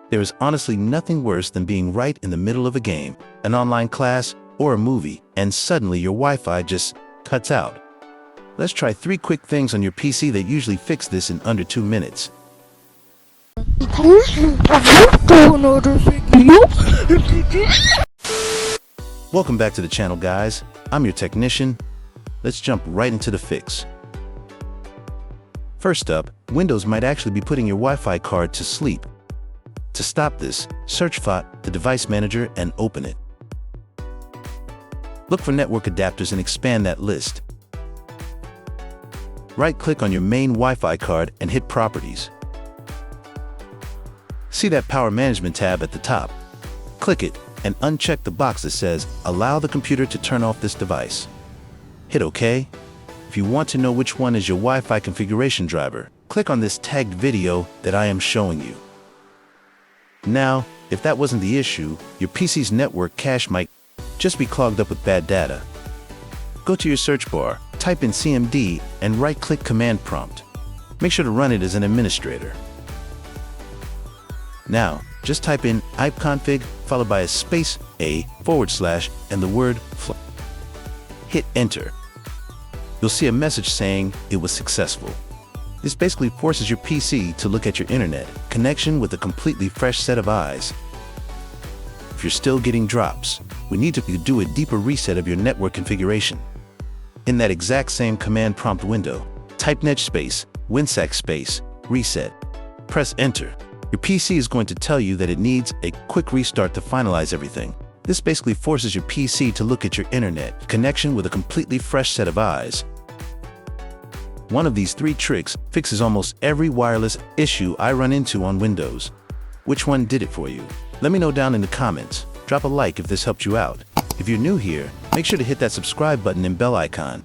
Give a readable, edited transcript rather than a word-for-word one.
There is honestly nothing worse than being right in the middle of a game, an online class, or a movie, and suddenly your Wi-Fi just cuts out. Let's try 3 quick things on your PC that usually fix this in under 2 minutes. Welcome back to the channel, guys. I'm your technician. Let's jump right into the fix. First up, Windows might actually be putting your Wi-Fi card to sleep. To stop this, search for the device manager and open it. Look for network adapters and expand that list. Right-click on your main Wi-Fi card and hit Properties. See that Power Management tab at the top. Click it and uncheck the box that says Allow the computer to turn off this device. Hit OK. If you want to know which one is your Wi-Fi configuration driver, click on this tagged video that I am showing you. Now, if that wasn't the issue, your PC's network cache might just be clogged up with bad data. Go to your search bar, type in CMD, and right-click Command Prompt. Make sure to run it as an administrator. Now, just type in ipconfig followed by a space, // and the word fl. Hit Enter. You'll see a message saying it was successful. This basically forces your PC to look at your internet connection with a completely fresh set of eyes. If you're still getting drops, we need to do a deeper reset of your network configuration. In that exact same command prompt window, type net space, Winsock space, reset. Press Enter. Your PC is going to tell you that it needs a quick restart to finalize everything. This basically forces your PC to look at your internet connection with a completely fresh set of eyes. One of these 3 tricks fixes almost every wireless issue I run into on Windows. Which one did it for you? Let me know down in the comments. Drop a like if this helped you out. If you're new here, make sure to hit that subscribe button and bell icon.